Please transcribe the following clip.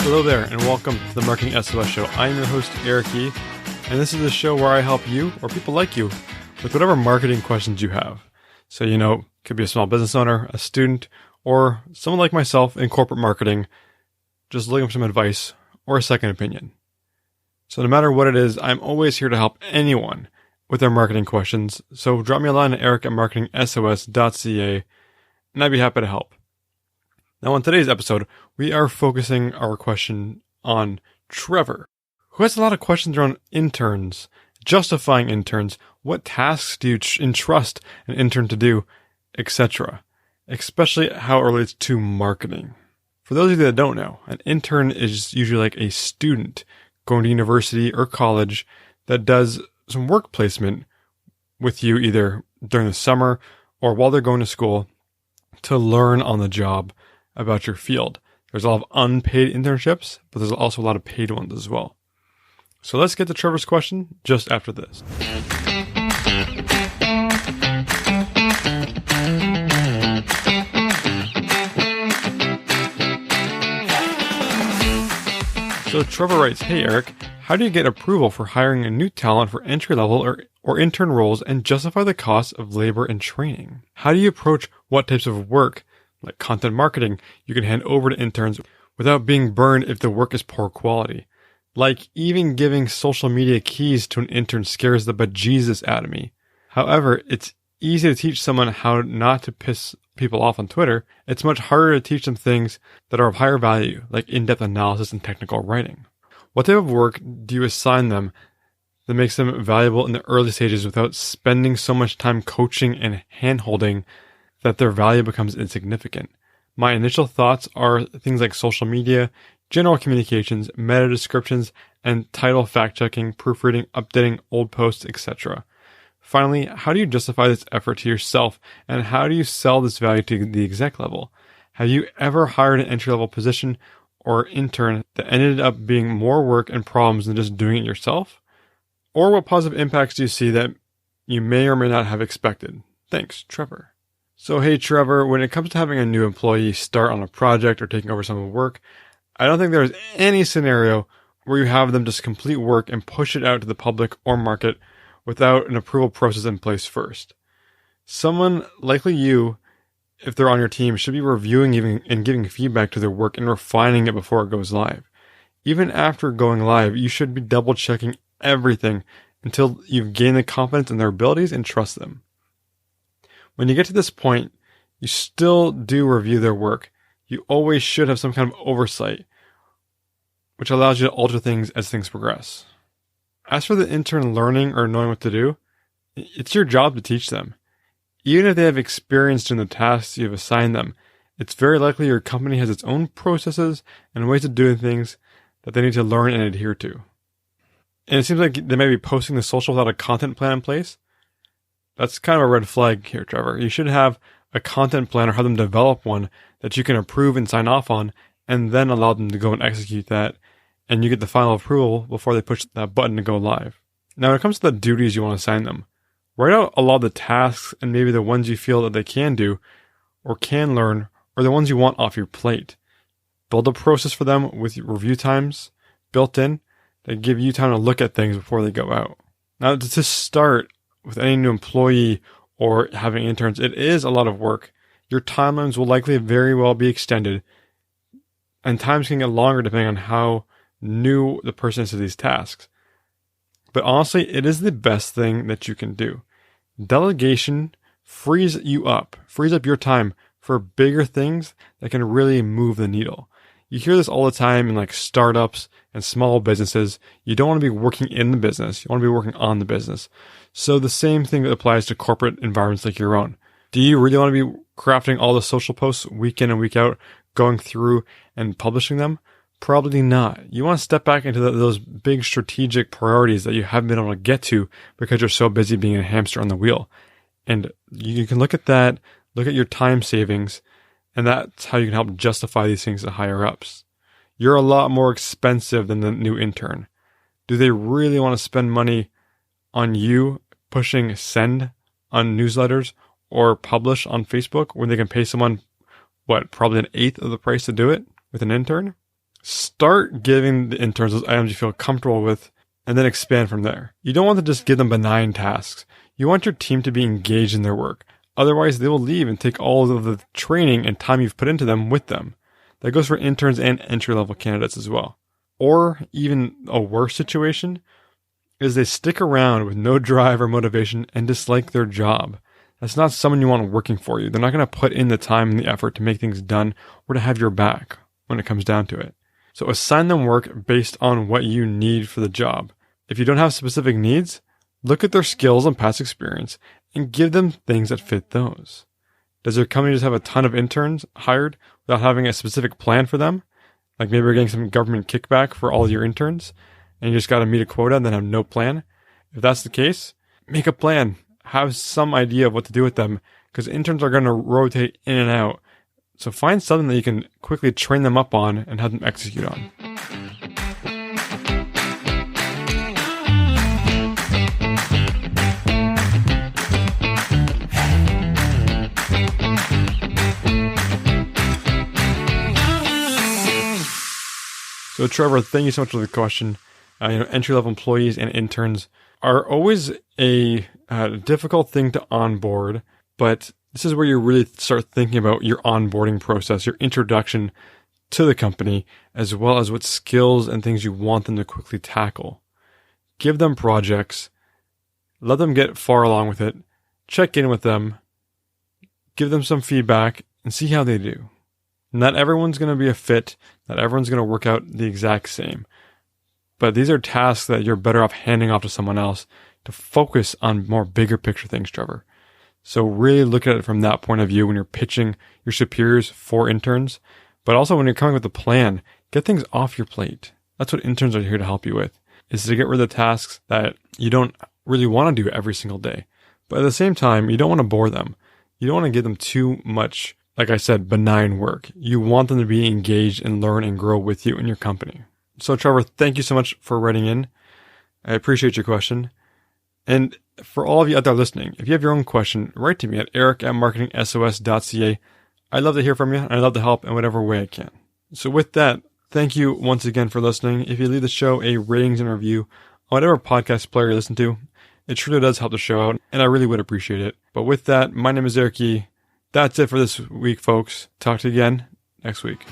Hello there, and welcome to the Marketing SOS Show. I'm your host, Eric E., and this is a show where I help you, or people like you, with whatever marketing questions you have. So, it could be a small business owner, a student, or someone like myself in corporate marketing, just looking for some advice or a second opinion. So no matter what it is, I'm always here to help anyone with their marketing questions. So drop me a line at eric@marketingsos.ca, and I'd be happy to help. Now, on today's episode, we are focusing our question on Trevor, who has a lot of questions around interns, justifying interns, what tasks do you entrust an intern to do, etc., especially how it relates to marketing. For those of you that don't know, an intern is usually like a student going to university or college that does some work placement with you either during the summer or while they're going to school to learn on the job about your field. There's a lot of unpaid internships, but there's also a lot of paid ones as well. So let's get to Trevor's question just after this. So Trevor writes, "Hey Eric, how do you get approval for hiring a new talent for entry-level or intern roles and justify the cost of labor and training? How do you approach what types of work, like content marketing, you can hand over to interns without being burned if the work is poor quality? Like, even giving social media keys to an intern scares the bejesus out of me. However, it's easy to teach someone how not to piss people off on Twitter. It's much harder to teach them things that are of higher value, like in-depth analysis and technical writing. What type of work do you assign them that makes them valuable in the early stages without spending so much time coaching and hand-holding that their value becomes insignificant? My initial thoughts are things like social media, general communications, meta descriptions, and title fact-checking, proofreading, updating old posts, etc. Finally, how do you justify this effort to yourself, and how do you sell this value to the exec level? Have you ever hired an entry-level position or intern that ended up being more work and problems than just doing it yourself? Or what positive impacts do you see that you may or may not have expected? Thanks, Trevor." So hey Trevor, when it comes to having a new employee start on a project or taking over some of the work, I don't think there's any scenario where you have them just complete work and push it out to the public or market without an approval process in place first. Someone likely you, if they're on your team, should be reviewing and giving feedback to their work and refining it before it goes live. Even after going live, you should be double checking everything until you've gained the confidence in their abilities and trust them. When you get to this point, you still do review their work. You always should have some kind of oversight, which allows you to alter things as things progress. As for the intern learning or knowing what to do, it's your job to teach them. Even if they have experience in the tasks you've assigned them, it's very likely your company has its own processes and ways of doing things that they need to learn and adhere to. And it seems like they may be posting the social without a content plan in place. That's kind of a red flag here, Trevor. You should have a content plan or have them develop one that you can approve and sign off on, and then allow them to go and execute that, and you get the final approval before they push that button to go live. Now, when it comes to the duties you want to assign them, write out a lot of the tasks and maybe the ones you feel that they can do or can learn, or the ones you want off your plate. Build a process for them with review times built in that give you time to look at things before they go out. Now, to start with any new employee or having interns, it is a lot of work. Your timelines will likely very well be extended, and times can get longer depending on how new the person is to these tasks. But honestly, it is the best thing that you can do. Delegation frees up your time for bigger things that can really move the needle. You hear this all the time in like startups and small businesses. You don't want to be working in the business. You want to be working on the business. So the same thing applies to corporate environments like your own. Do you really want to be crafting all the social posts week in and week out, going through and publishing them? Probably not. You want to step back into those big strategic priorities that you haven't been able to get to because you're so busy being a hamster on the wheel. And you can look at that, look at your time savings, and that's how you can help justify these things to higher ups. You're a lot more expensive than the new intern. Do they really want to spend money on you pushing send on newsletters or publish on Facebook when they can pay someone, probably an eighth of the price to do it with an intern? Start giving the interns those items you feel comfortable with and then expand from there. You don't want to just give them benign tasks. You want your team to be engaged in their work. Otherwise, they will leave and take all of the training and time you've put into them with them. That goes for interns and entry-level candidates as well. Or even a worse situation is they stick around with no drive or motivation and dislike their job. That's not someone you want working for you. They're not going to put in the time and the effort to make things done or to have your back when it comes down to it. So assign them work based on what you need for the job. If you don't have specific needs, look at their skills and past experience and give them things that fit those. Does your company just have a ton of interns hired without having a specific plan for them? Like maybe you're getting some government kickback for all your interns and you just got to meet a quota and then have no plan. If that's the case, make a plan. Have some idea of what to do with them because interns are going to rotate in and out. So find something that you can quickly train them up on and have them execute on. So Trevor, thank you so much for the question. Entry-level employees and interns are always a difficult thing to onboard, but this is where you really start thinking about your onboarding process, your introduction to the company, as well as what skills and things you want them to quickly tackle. Give them projects, let them get far along with it, check in with them, give them some feedback, and see how they do. Not everyone's going to be a fit. Not everyone's going to work out the exact same. But these are tasks that you're better off handing off to someone else to focus on more bigger picture things, Trevor. So really look at it from that point of view when you're pitching your superiors for interns, but also when you're coming with a plan, get things off your plate. That's what interns are here to help you with, is to get rid of the tasks that you don't really want to do every single day. But at the same time, you don't want to bore them. You don't want to give them too much, like I said, benign work. You want them to be engaged and learn and grow with you in your company. So Trevor, thank you so much for writing in. I appreciate your question. And for all of you out there listening, if you have your own question, write to me at eric@marketingsos.ca. I'd love to hear from you, and I'd love to help in whatever way I can. So with that, thank you once again for listening. If you leave the show a ratings and review on whatever podcast player you listen to, it truly does help the show out, and I really would appreciate it. But with that, my name is Eric Yee. That's it for this week, folks. Talk to you again next week.